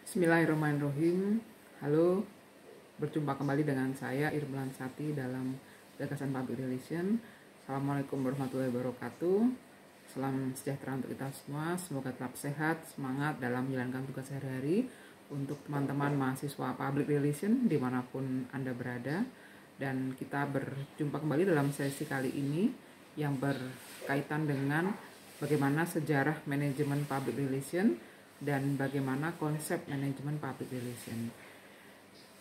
Bismillahirrahmanirrahim. Halo, berjumpa kembali dengan saya Irmelan Sati dalam Gagasan Public Relation. Assalamualaikum warahmatullahi wabarakatuh. Salam sejahtera untuk kita semua. Semoga tetap sehat, semangat dalam menjalankan tugas sehari-hari. Untuk teman-teman mahasiswa Public Relation dimanapun Anda berada. Dan kita berjumpa kembali dalam sesi kali ini yang berkaitan dengan bagaimana sejarah manajemen Public Relation dan bagaimana konsep manajemen public relation.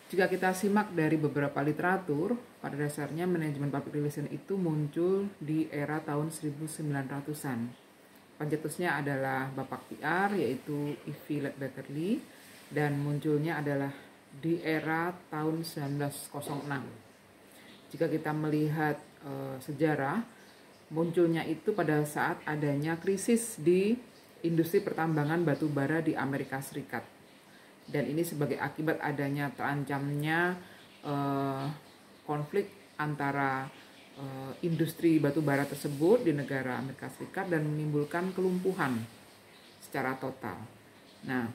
Jika kita simak dari beberapa literatur, pada dasarnya manajemen public relation itu muncul di era tahun 1900-an. Pencetusnya adalah Bapak PR, yaitu E.V. Ledbetter-Lee, dan munculnya adalah di era tahun 1906. Jika kita melihat sejarah, munculnya itu pada saat adanya krisis di industri pertambangan batu bara di Amerika Serikat, dan ini sebagai akibat adanya terancamnya konflik antara industri batu bara tersebut di negara Amerika Serikat dan menimbulkan kelumpuhan secara total. Nah,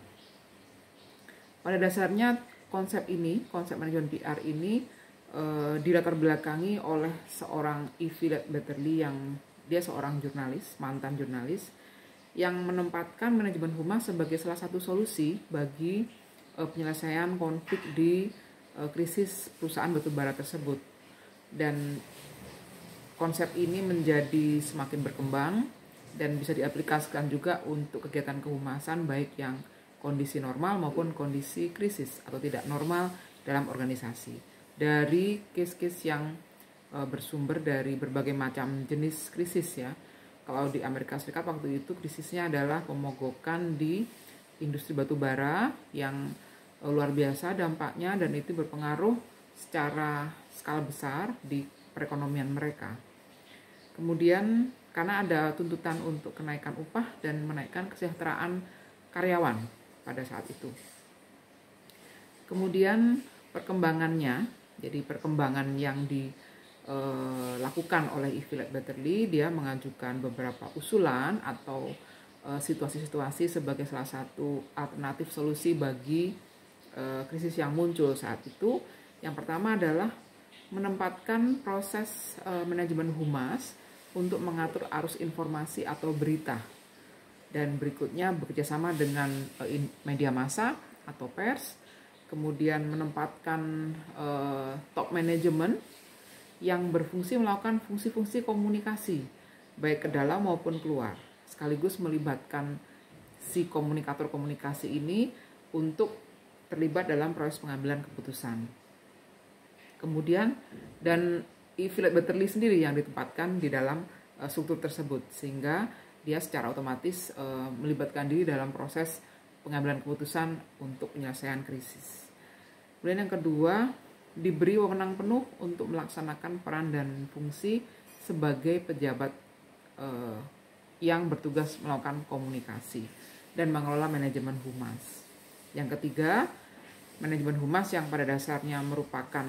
pada dasarnya konsep manajemen PR ini dilatar belakangi oleh seorang E.V. Ledbetter-Lee yang dia seorang jurnalis, mantan jurnalis, yang menempatkan manajemen humas sebagai salah satu solusi bagi penyelesaian konflik di krisis perusahaan batubara tersebut. Dan konsep ini menjadi semakin berkembang dan bisa diaplikasikan juga untuk kegiatan kehumasan baik yang kondisi normal maupun kondisi krisis atau tidak normal dalam organisasi. Dari case-case yang bersumber dari berbagai macam jenis krisis ya. Kalau di Amerika Serikat waktu itu krisisnya adalah pemogokan di industri batu bara yang luar biasa dampaknya, dan itu berpengaruh secara skala besar di perekonomian mereka. Kemudian karena ada tuntutan untuk kenaikan upah dan menaikkan kesejahteraan karyawan pada saat itu. Kemudian perkembangannya, jadi perkembangan yang dilakukan oleh E.V. Ledbetter-Lee, dia mengajukan beberapa usulan atau situasi-situasi sebagai salah satu alternatif solusi bagi krisis yang muncul saat itu. Yang pertama adalah menempatkan proses manajemen humas untuk mengatur arus informasi atau berita, dan berikutnya bekerjasama dengan media massa atau pers. Kemudian menempatkan top management yang berfungsi melakukan fungsi-fungsi komunikasi baik ke dalam maupun keluar, sekaligus melibatkan si komunikator komunikasi ini untuk terlibat dalam proses pengambilan keputusan. Kemudian dan E.V. Ledbetter-Lee sendiri yang ditempatkan di dalam struktur tersebut, sehingga dia secara otomatis melibatkan diri dalam proses pengambilan keputusan untuk penyelesaian krisis. Kemudian yang kedua, diberi wewenang penuh untuk melaksanakan peran dan fungsi sebagai pejabat yang bertugas melakukan komunikasi dan mengelola manajemen humas. Yang ketiga, manajemen humas yang pada dasarnya merupakan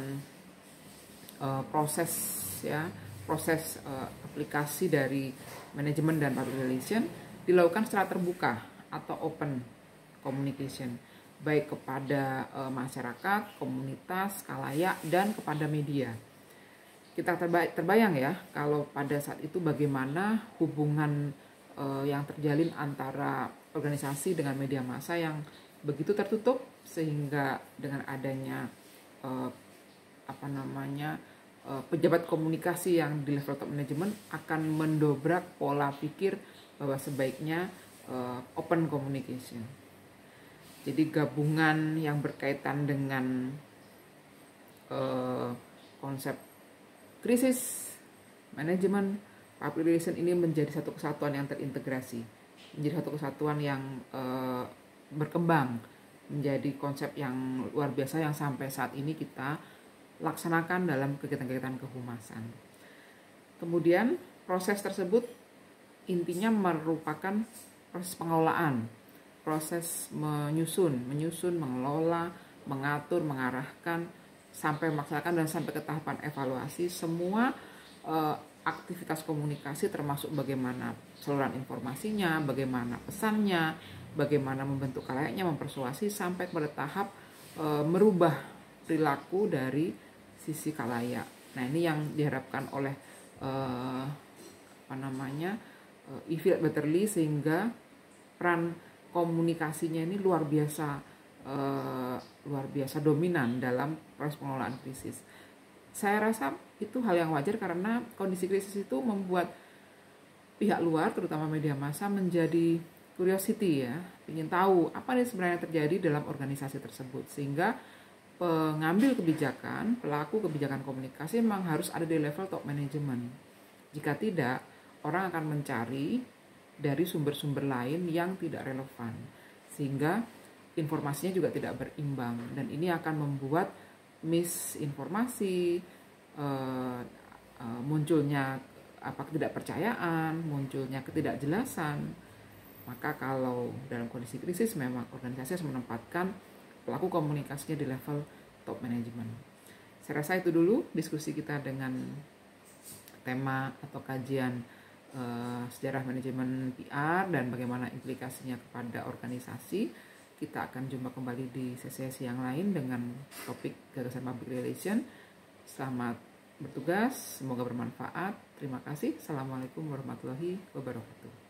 proses aplikasi dari manajemen dan public relation dilakukan secara terbuka atau open communication, baik kepada masyarakat, komunitas, khalayak, dan kepada media. Kita terbayang ya, kalau pada saat itu bagaimana hubungan yang terjalin antara organisasi dengan media massa yang begitu tertutup, sehingga dengan adanya pejabat komunikasi yang di level top management akan mendobrak pola pikir bahwa sebaiknya open communication. Jadi gabungan yang berkaitan dengan konsep krisis, manajemen, public relation ini menjadi satu kesatuan yang terintegrasi, menjadi satu kesatuan yang berkembang, menjadi konsep yang luar biasa yang sampai saat ini kita laksanakan dalam kegiatan-kegiatan kehumasan. Kemudian proses tersebut intinya merupakan proses pengelolaan, proses menyusun, mengelola, mengatur, mengarahkan, sampai melaksanakan dan sampai ke tahapan evaluasi semua aktivitas komunikasi, termasuk bagaimana saluran informasinya, bagaimana pesannya, bagaimana membentuk kalayaknya, mempersuasi sampai pada tahap merubah perilaku dari sisi kalayak. Nah, ini yang diharapkan oleh E. Philip Batterley, sehingga peran komunikasinya ini luar biasa dominan dalam proses pengelolaan krisis. Saya rasa itu hal yang wajar karena kondisi krisis itu membuat pihak luar, terutama media massa, menjadi curiosity ya, ingin tahu apa yang sebenarnya terjadi dalam organisasi tersebut, sehingga pengambil kebijakan, pelaku kebijakan komunikasi memang harus ada di level top management. Jika tidak, orang akan mencari dari sumber-sumber lain yang tidak relevan, sehingga informasinya juga tidak berimbang, dan ini akan membuat misinformasi, munculnya ketidakpercayaan, munculnya ketidakjelasan. Maka kalau dalam kondisi krisis memang organisasi harus menempatkan pelaku komunikasinya di level top management. Saya rasa itu dulu diskusi kita dengan tema atau kajian sejarah manajemen PR dan bagaimana implikasinya kepada organisasi. Kita akan jumpa kembali di sesi yang lain dengan topik gagasan public relation. Selamat bertugas, semoga bermanfaat. Terima kasih. Assalamualaikum warahmatullahi wabarakatuh.